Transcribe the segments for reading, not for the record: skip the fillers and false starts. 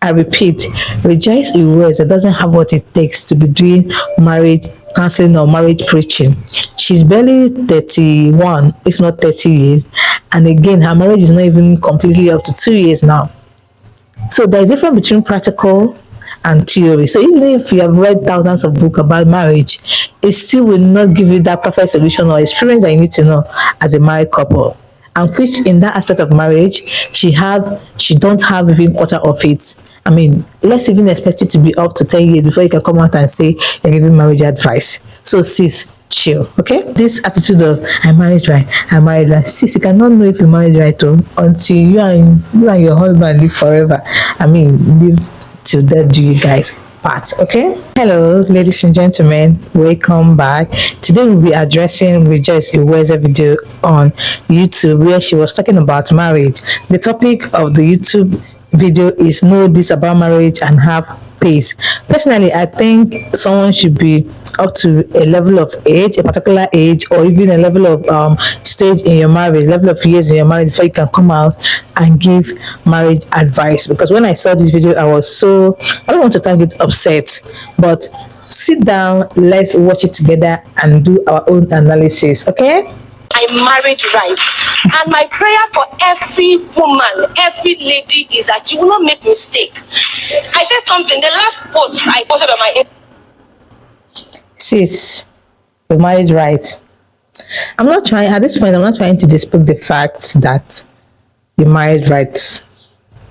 I repeat, Rejoice Iwueze doesn't have what it takes to be doing marriage counseling or marriage preaching. She's barely 31, if not 30 years. And again, her marriage is not even completely up to 2 years now. So there's a difference between practical and theory. So even if you have read thousands of books about marriage, it still will not give you that perfect solution or experience that you need to know as a married couple. And which in that aspect of marriage, she don't have even quarter of it. I mean, let's even expect it to be up to 10 years before you can come out and say you're giving marriage advice. So sis, chill, okay? This attitude of I married right, I married right. Sis, you cannot know if you married right though, until you and your husband live forever. I mean, live till death do you guys part, okay? Hello, ladies and gentlemen, welcome back. Today we'll be addressing Rejoice Iwueze video on YouTube where she was talking about marriage. The topic of the YouTube video is know this about marriage and have peace. Personally, I think someone should be up to a level of age, a particular age, or even a level of stage in your marriage, level of years in your marriage before you can come out and give marriage advice. Because when I saw this video, I don't want to thank it upset, but sit down, let's watch it together and do our own analysis, okay? I married right. And my prayer for every woman, every lady is that you will not make mistake. I said something, the last post I posted on my Sis, we married right. At this point, I'm not trying to dispute the fact that you married right.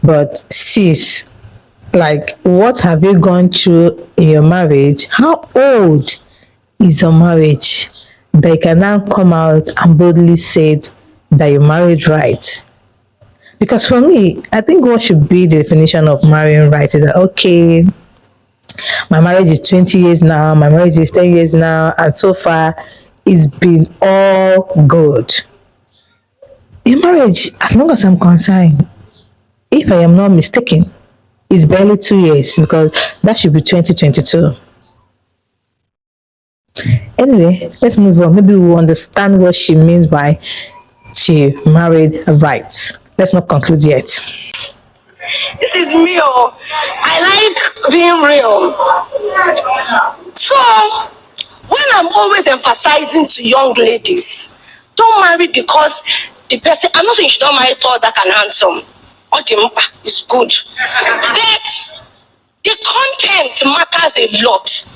But sis, like, what have you gone through in your marriage? How old is your marriage that you can now come out and boldly say that you married right? Because for me, I think what should be the definition of marrying right is that, okay, my marriage is 20 years now, my marriage is 10 years now, and so far it's been all good. Your marriage, as long as I'm concerned, if I am not mistaken, is barely 2 years because that should be 2022. Anyway, let's move on. Maybe we'll understand what she means by she married right. Let's not conclude yet. This is me. I like being real. So when I'm always emphasizing to young ladies, don't marry because the person, I'm not saying you should not marry tall, dark and handsome. Or the is good. But the content matters a lot.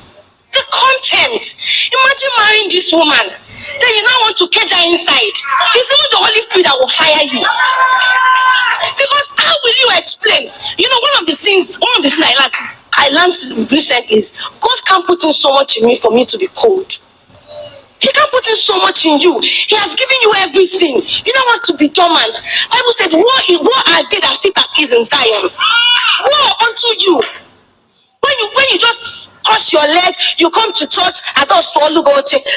The content. Imagine marrying this woman, then you now want to catch her inside. It's even the Holy Spirit that will fire you. Because how will you explain? You know, one of the things I learned recently is God can't put in so much in me for me to be cold. He can't put in so much in you. He has given you everything. You don't want to be dormant. Bible said, woe are they that sit at ease in Zion. Woe unto you. When you just cross your leg, you come to church,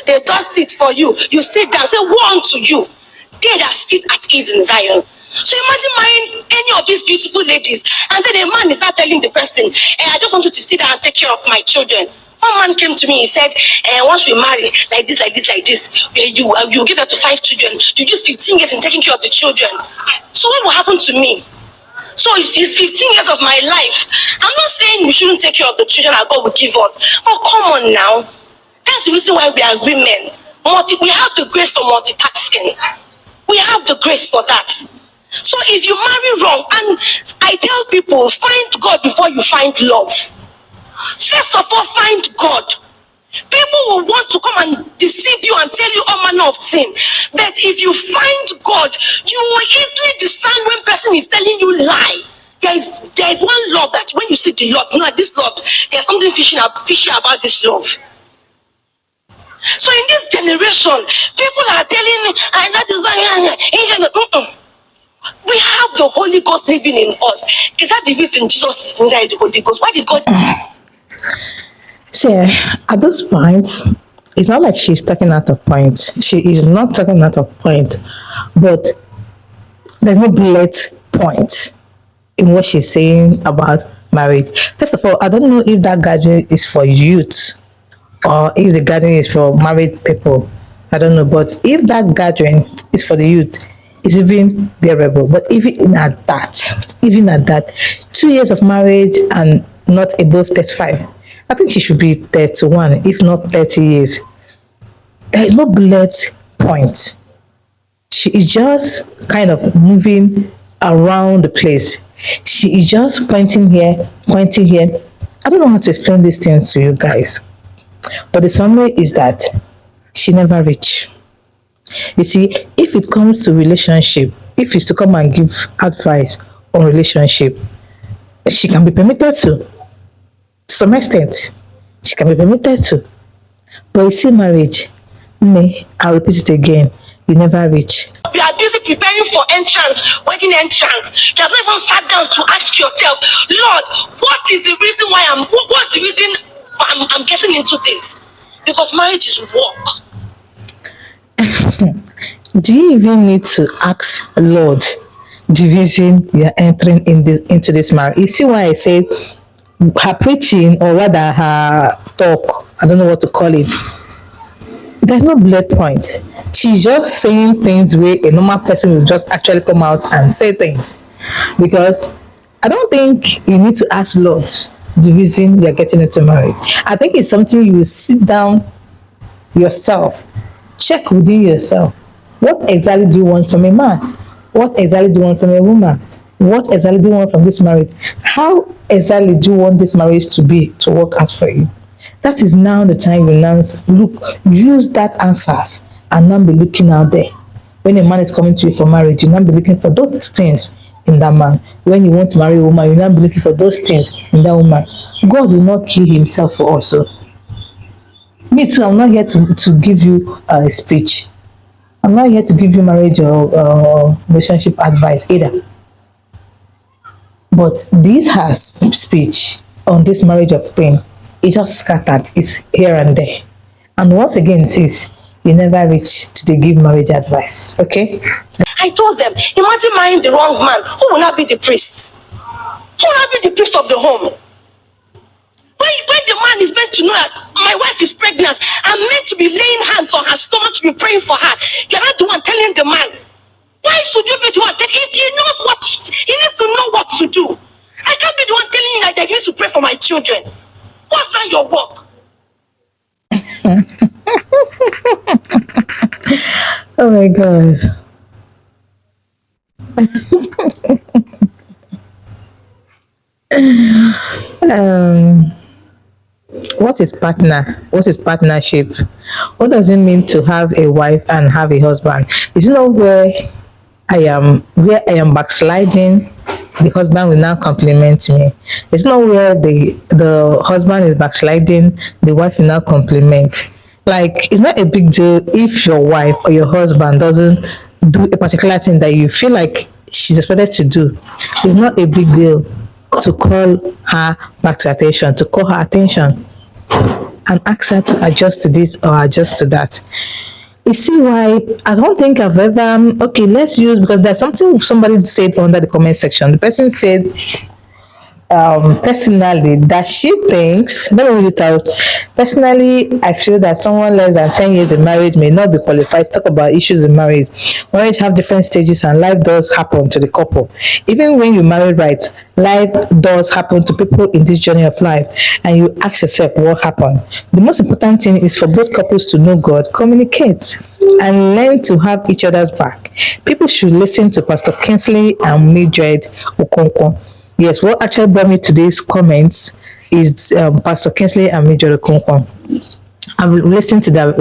they just sit for you. You sit down, say, woe unto you. They that sit at ease in Zion. So imagine marrying any of these beautiful ladies, and then a man is not telling the person, I just want you to sit down and take care of my children. One man came to me, he said, once we marry, like this, you give her to 5 children. You use 15 years in taking care of the children. So what will happen to me? So it's 15 years of my life. I'm not saying we shouldn't take care of the children that God will give us. But come on now. That's the reason why we are women. We have the grace for multitasking. We have the grace for that. So if you marry wrong, and I tell people, find God before you find love. First of all, find God. People will want to come and deceive you and tell you all manner of things. But if you find God, you will easily discern when person is telling you lie. There is one love that when you see the love, you know, this love, there's something fishy about this love. So in this generation, people are telling me, and that is why we have the Holy Ghost living in us. Is that the reason Jesus is inside the Holy Ghost? Why did God? See, at this point, it's not like she's talking out of point. She is not talking out of point, but there's no bullet point in what she's saying about marriage. First of all, I don't know if that gathering is for youth or if the gathering is for married people. I don't know, but if that gathering is for the youth, is even bearable. But even at that, 2 years of marriage and not above 35, I think she should be 31, if not 30 years. There is no bullet point. She is just kind of moving around the place. She is just pointing here, pointing here. I don't know how to explain these things to you guys, but the summary is that she never reached. You see, if it comes to relationship, if it's to come and give advice on relationship, she can be permitted to some extent. She can be permitted to. But you see, marriage, me, I'll repeat it again, you never reach. You are busy preparing for entrance, wedding entrance. You have not even sat down to ask yourself, Lord, what is the reason why what's the reason I'm getting into this? Because marriage is work. Do you even need to ask Lord the reason you are entering into this marriage? You see why I say her preaching, or rather her talk, I don't know what to call it, there's no bullet point. She's just saying things where a normal person will just actually come out and say things. Because I don't think you need to ask Lord the reason you're getting into marriage. I think it's something you will sit down yourself, check within yourself. What exactly do you want from a man? What exactly do you want from a woman? What exactly do you want from this marriage? How exactly do you want this marriage to be, to work out for you? That is now the time you now look, use that answers and now be looking out there. When a man is coming to you for marriage, you now be looking for those things in that man. When you want to marry a woman, you now be looking for those things in that woman. God will not kill himself for us. So, me too, I'm not here to give you a speech. I'm not here to give you marriage or relationship advice either. But this has speech on this marriage of thing. It just scattered. It's here and there. And once again, it says you never reach to the give marriage advice. Okay? I told them, imagine marrying the wrong man. Who will not be the priest? Who will not be the priest of the home? When the man is meant to know that my wife is pregnant, I'm meant to be laying hands on her stomach to be praying for her. You're not the one telling the man. Why should you be the one? He knows what, he needs to know what to do. I can't be the one telling you that you need to pray for my children. What's not your work? Oh my God. um, what is partner? What is partnership? What does it mean to have a wife and have a husband? Is it not where I am backsliding, the husband will now compliment me? It's not where the husband is backsliding, the wife will now compliment. Like, it's not a big deal if your wife or your husband doesn't do a particular thing that you feel like she's expected to do. It's not a big deal to call her back to attention, to call her attention and ask her to adjust to this or adjust to that. You see why I don't think I've ever, okay, let's use, because there's something somebody said under the comment section. The person said, personally, that she thinks, let me read it out. Personally, I feel that someone less than 10 years in marriage may not be qualified to talk about issues in marriage. Marriage have different stages and life does happen to the couple. Even when you marry right, life does happen to people in this journey of life, and you ask yourself what happened. The most important thing is for both couples to know God, communicate, and learn to have each other's back. People should listen to Pastor Kinsley and Mildred Okonkwo. Yes, what actually brought me to these comments is Pastor Kinsley and Major Okonkwo. I've listened to their,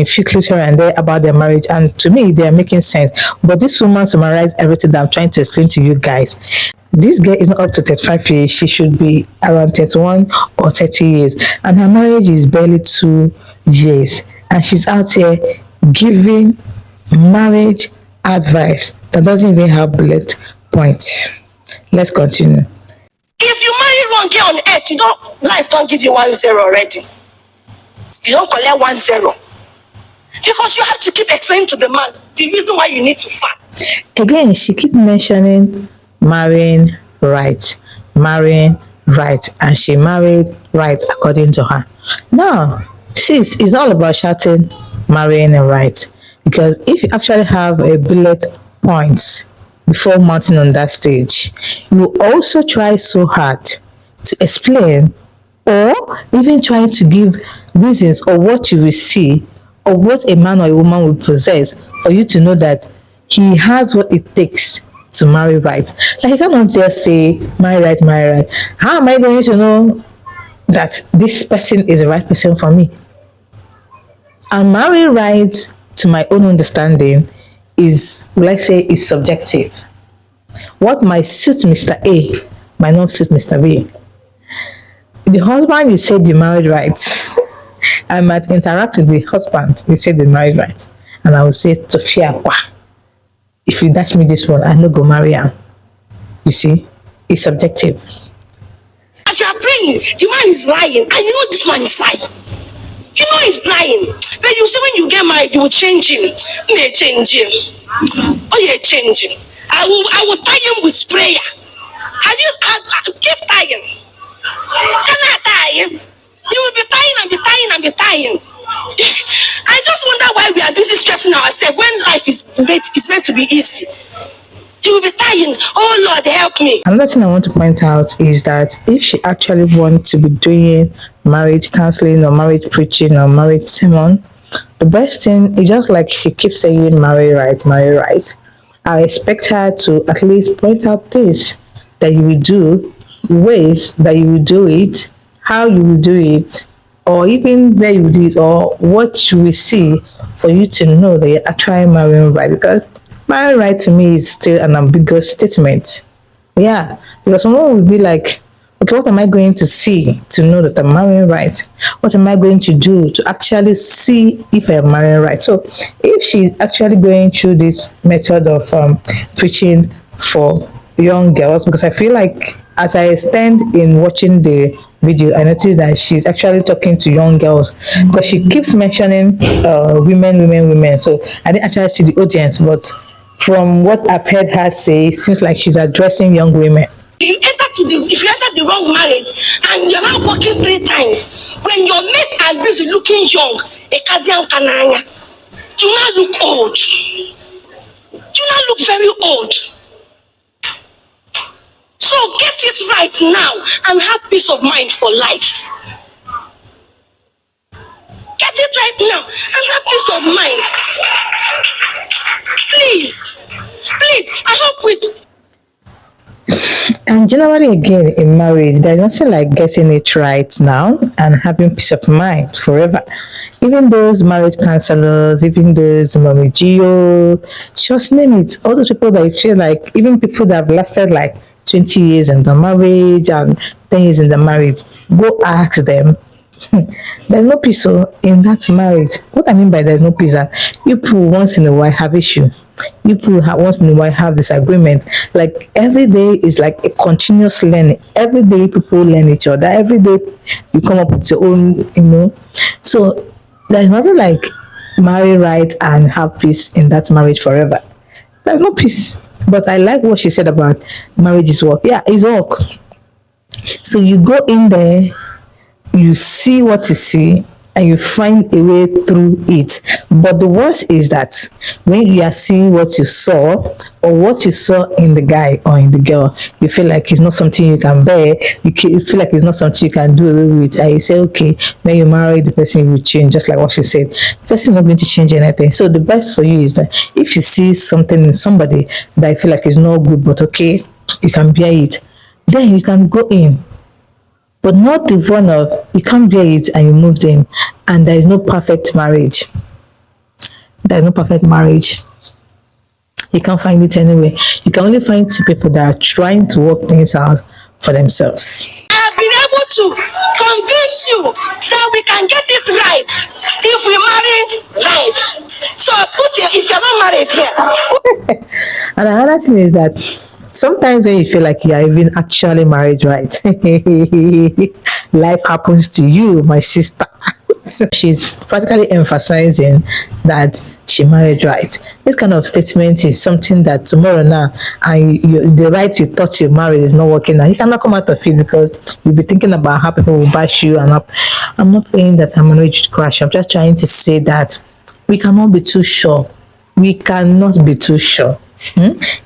few clips here and there about their marriage, and to me, they are making sense. But this woman summarized everything that I'm trying to explain to you guys. This girl is not up to 35 years. She should be around 31 or 30 years. And her marriage is barely 2 years. And she's out here giving marriage advice that doesn't even have bullet points. Let's continue. If you marry wrong girl on earth, life don't give you 1-0 already. You don't collect 1-0. Because you have to keep explaining to the man the reason why you need to fight. Again, she keep mentioning marrying right, and she married right according to her. Now, sis, it's all about shouting marrying right, because if you actually have a bullet points before mounting on that stage. You also try so hard to explain or even trying to give reasons or what you will see or what a man or a woman will possess for you to know that he has what it takes to marry right. Like you cannot just say marry right, marry right. How am I going to know that this person is the right person for me? And marry right to my own understanding is, let's say, is subjective. What might suit Mr. A might not suit Mr. B. The husband you said you married right. I might interact with the husband, you said they married right. And I will say, Tofia, if you dash me this one, I no go marry him. You see, it's subjective. As you are praying, the man is lying, and you know this man is lying. You know he's lying. But you say when you get married, you will change him. May change him. Oh yeah, change him. I will tie him with prayer. I keep tying. Cannot tie him. You will be tying and be tying and be tying. I just wonder why we are busy stressing ourselves when life is meant to be easy. You will be tying. Oh Lord, help me. Another thing I want to point out is that if she actually wants to be doing marriage counseling or marriage preaching or marriage sermon, the best thing is just like she keeps saying marry right, marry right. I expect her to at least point out things that you will do, ways that you will do it, how you will do it, or even where you will do it, or what you will see for you to know that you're actually marrying right. Because marrying right to me is still an ambiguous statement. Yeah, because someone will be like, okay, what am I going to see to know that I'm marrying right? What am I going to do to actually see if I'm marrying right? So, if she's actually going through this method of preaching for young girls, because I feel like as I stand in watching the video, I noticed that she's actually talking to young girls because she keeps mentioning women, women, women. So I didn't actually see the audience, but from what I've heard her say, it seems like she's addressing young women. If you enter the wrong marriage and you're not working 3 times, when your mates are busy looking young, a kazian kananya, do not look old. Do not look very old. So get it right now and have peace of mind for life. Get it right now and have peace of mind. Please, please, I hope with. And generally, again, in marriage, there's nothing like getting it right now and having peace of mind forever. Even those marriage counselors, even those mommy Gio, just name it. All those people that you feel like, even people that have lasted like 20 years in the marriage and 10 years in the marriage, go ask them. There's no peace in that marriage. What I mean by there's no peace, you people once in a while have issue. You people once in a while have disagreement. Like every day is like a continuous learning. Every day people learn each other. Every day you come up with your own. So there's nothing like marry right and have peace in that marriage forever. There's no peace. But I like what she said about marriage is work. Yeah, it's work. So you go in there, you see what you see, and you find a way through it. But the worst is that when you are seeing what you saw or what you saw in the guy or in the girl, you feel like it's not something you can bear. You feel like it's not something you can do away with. And you say, okay, when you marry, the person will change, just like what she said. The person is not going to change anything. So the best for you is that if you see something in somebody that you feel like is not good, but okay, you can bear it, then you can go in, but not the one of you can't bear it and you moved in and there is no perfect marriage. There is no perfect marriage. You can't find it anywhere. You can only find two people that are trying to work things out for themselves. I have been able to convince you that we can get it right if we marry right. So if you're not married here. And another thing is that sometimes when you feel like you are even actually married right, life happens to you, my sister. So she's practically emphasizing that she married right. This kind of statement is something that tomorrow now, and the right you thought you married is not working now. You cannot come out of it because you'll be thinking about how people will bash you. And I'm not saying that I'm married to crash. I'm just trying to say that we cannot be too sure. We cannot be too sure.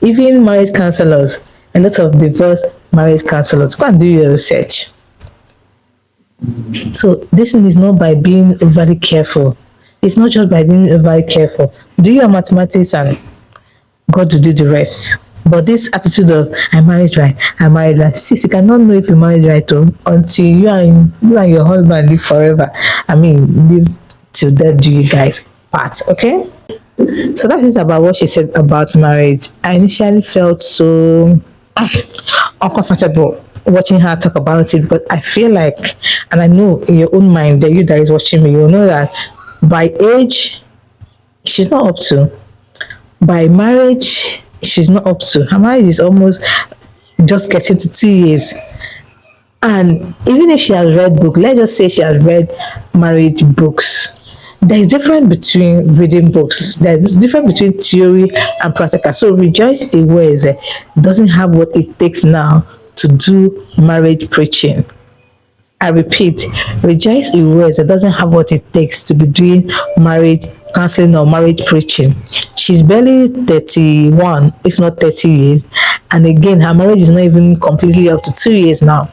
Even marriage counselors, a lot of divorce marriage counselors, go and do your research. So this thing is not by being very careful. It's not just by being very careful. Do your mathematics and God will do the rest. But this attitude of I married right, I married right. Sis, you cannot know if you married right until you and your husband live forever. I mean, live till death do you guys part, okay? So that is about what she said about marriage. I initially felt so uncomfortable watching her talk about it because I feel like, and I know in your own mind that you guys watching me, you know that by age, she's not up to. By marriage, she's not up to. Her marriage is almost just getting to 2 years. And even if she has read book, let's just say she has read marriage books. There is difference between reading books. There is difference between theory and practical. So Rejoice Iwueze doesn't have what it takes now to do marriage preaching. I repeat, Rejoice Iwueze doesn't have what it takes to be doing marriage counseling or marriage preaching. She's barely 31, if not 30 years. And again, her marriage is not even completely up to 2 years now.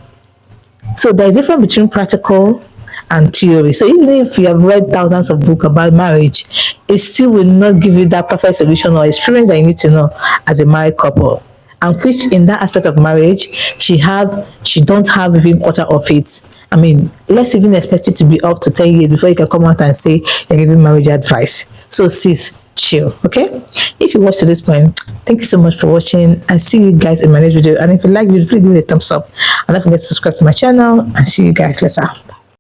So there's a difference between practical and theory. So even if you have read thousands of books about marriage, it still will not give you that perfect solution or experience that you need to know as a married couple. And which in that aspect of marriage, she don't have even quarter of it. I mean, let's even expect it to be up to 10 years before you can come out and say you're giving marriage advice. So sis, chill, okay? If you watched to this point, thank you so much for watching. I see you guys in my next video. And if you like this, please give it a thumbs up. And don't forget to subscribe to my channel and see you guys later.